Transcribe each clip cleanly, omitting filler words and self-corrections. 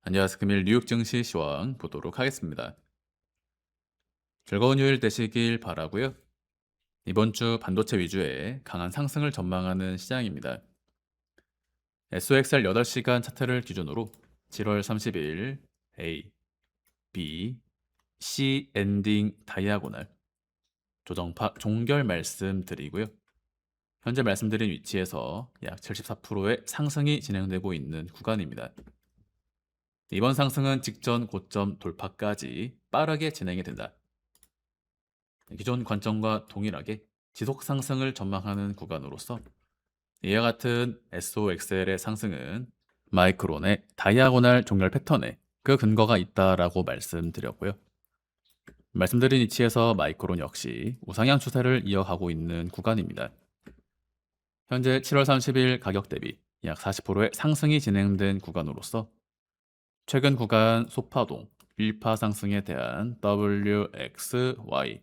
안녕하세요. 금일 뉴욕 증시 시황 보도록 하겠습니다. 즐거운 휴일 되시길 바라고요. 이번 주 반도체 위주의 강한 상승을 전망하는 시장입니다. SOXR 8시간 차트를 기준으로 7월 30일 A, B, C 엔딩 다이아고널 조정파 종결 말씀드리고요. 현재 말씀드린 위치에서 약 74%의 상승이 진행되고 있는 구간입니다. 이번 상승은 직전 고점 돌파까지 빠르게 진행이 된다. 기존 관점과 동일하게 지속 상승을 전망하는 구간으로서 이와 같은 SOXL의 상승은 마이크론의 다이아고날 종결 패턴에 그 근거가 있다라고 말씀드렸고요. 말씀드린 위치에서 마이크론 역시 우상향 추세를 이어가고 있는 구간입니다. 현재 7월 30일 가격 대비 약 40%의 상승이 진행된 구간으로서 최근 구간 소파동 1파 상승에 대한 WXY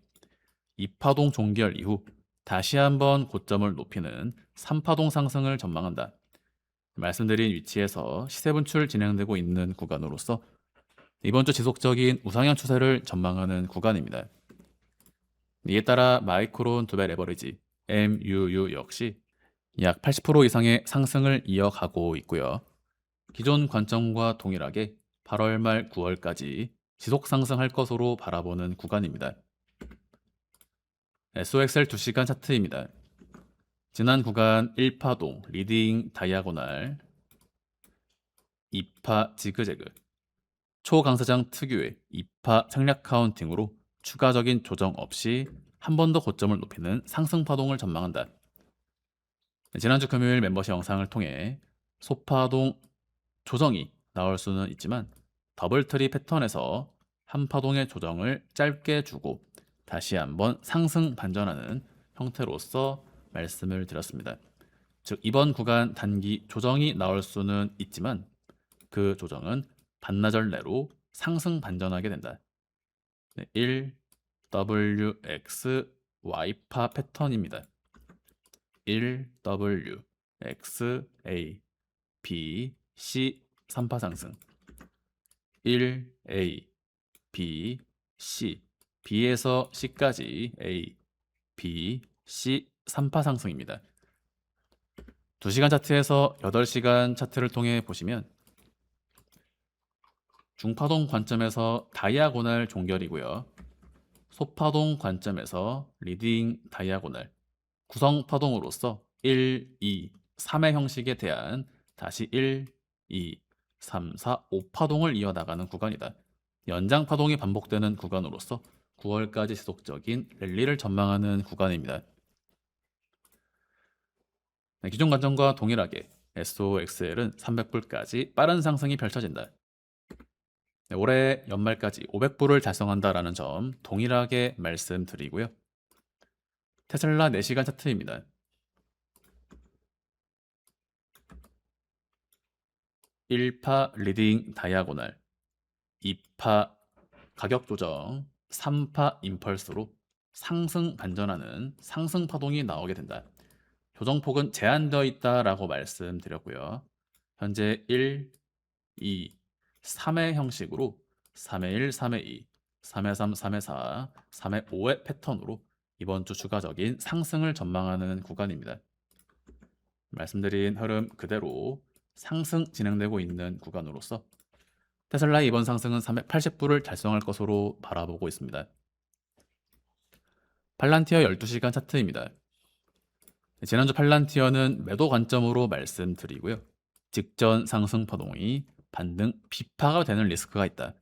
2파동 종결 이후 다시 한번 고점을 높이는 3파동 상승을 전망한다. 말씀드린 위치에서 시세 분출 진행되고 있는 구간으로서 이번 주 지속적인 우상향 추세를 전망하는 구간입니다. 이에 따라 마이크론 두배 레버리지 MUU 역시 약 80% 이상의 상승을 이어가고 있고요. 기존 관점과 동일하게 8월 말 9월까지 지속 상승할 것으로 바라보는 구간입니다. SOXL 2시간 차트입니다. 지난 구간 1파동 리딩 다이아고날 2파 지그재그 초강세장 특유의 2파 생략 카운팅으로 추가적인 조정 없이 한 번 더 고점을 높이는 상승 파동을 전망한다. 지난주 금요일 멤버십 영상을 통해 소파동 조정이 나올 수는 있지만 더블트리 패턴에서 한 파동의 조정을 짧게 주고 다시 한번 상승 반전하는 형태로서 말씀을 드렸습니다. 즉 이번 구간 단기 조정이 나올 수는 있지만 그 조정은 반나절 내로 상승 반전하게 된다. 1 WX Y파 패턴입니다. 1 W X A B C 3파 상승 1 A B C B에서 C까지 A B C 3파 상승입니다. 2시간 차트에서 8시간 차트를 통해 보시면 중파동 관점에서 다이아고날 종결이고요. 소파동 관점에서 리딩 다이아고날 구성파동으로서 1, 2, 3의 형식에 대한 다시 1, 2, 3, 4, 5파동을 이어나가는 구간이다. 연장파동이 반복되는 구간으로서 9월까지 지속적인 랠리를 전망하는 구간입니다. 기존 관점과 동일하게 SOXL은 300불까지 빠른 상승이 펼쳐진다. 올해 연말까지 500불을 달성한다라는 점 동일하게 말씀드리고요. 테슬라 4시간 차트입니다. 1파 리딩 다이아고날 2파 가격 조정 3파 임펄스로 상승 반전하는 상승 파동이 나오게 된다. 조정폭은 제한되어 있다라고 말씀드렸고요. 현재 1, 2, 3의 형식으로 3의 1, 3의 2, 3의 3, 3의 4, 3의 5의 패턴으로 이번 주 추가적인 상승을 전망하는 구간입니다. 말씀드린 흐름 그대로 상승 진행되고 있는 구간으로서 테슬라의 이번 상승은 380불을 달성할 것으로 바라보고 있습니다. 팔란티어 12시간 차트입니다. 지난주 팔란티어는 매도 관점으로 말씀드리고요. 직전 상승 파동이 반등 비파가 되는 리스크가 있다.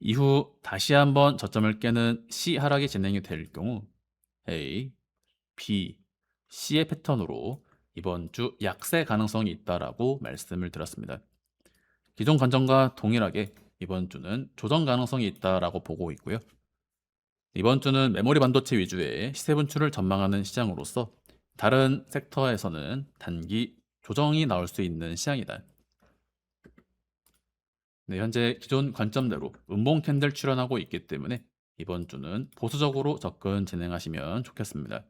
이후 다시 한번 저점을 깨는 C 하락이 진행이 될 경우 A, B, C의 패턴으로 이번 주 약세 가능성이 있다라고 말씀을 드렸습니다. 기존 관점과 동일하게 이번 주는 조정 가능성이 있다라고 보고 있고요. 이번 주는 메모리 반도체 위주의 시세 분출을 전망하는 시장으로서 다른 섹터에서는 단기 조정이 나올 수 있는 시장이다. 네, 현재 기존 관점대로 음봉 캔들 출현하고 있기 때문에 이번 주는 보수적으로 접근 진행하시면 좋겠습니다.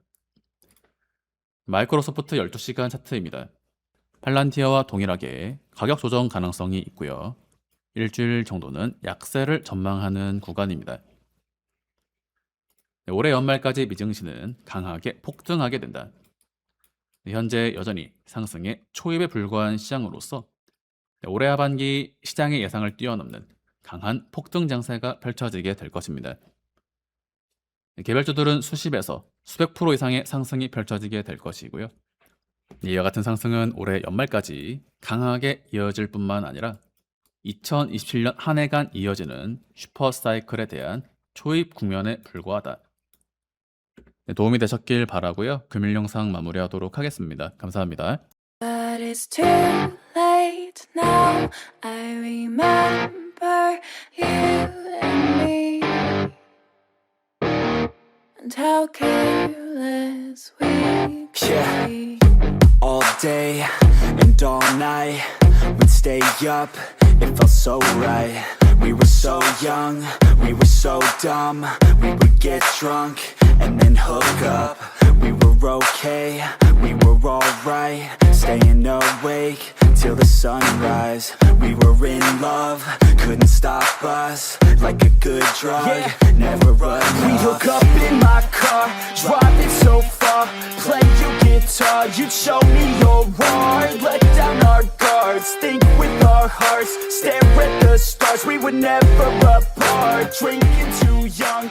마이크로소프트 12시간 차트입니다. 팔란티어와 동일하게 가격 조정 가능성이 있고요. 일주일 정도는 약세를 전망하는 구간입니다. 올해 연말까지 미증시는 강하게 폭등하게 된다. 현재 여전히 상승의 초입에 불과한 시장으로서 올해 하반기 시장의 예상을 뛰어넘는 강한 폭등 장세가 펼쳐지게 될 것입니다. 개별주들은 수십에서 수백 프로 이상의 상승이 펼쳐지게 될 것이고요. 이와 같은 상승은 올해 연말까지 강하게 이어질 뿐만 아니라 2027년 한 해간 이어지는 슈퍼사이클에 대한 초입 국면에 불과하다. 도움이 되셨길 바라고요. 금일 영상 마무리하도록 하겠습니다. 감사합니다. But it's too late now. I remember you and me, and how careless we could Yeah. be. All day and all night, we'd stay up, it felt so right. We were so young, we were so dumb. We would get drunk and then hook up. We were okay, we were alright. Staying awake till the sunrise. We were in love, couldn't stop us. Like a good drug, never enough. We'd hook up in my car, driving so far. Play you guitar, you'd show me your art. Let down our guards, think with our hearts. Stare at the stars, we were never apart. Drinking too young,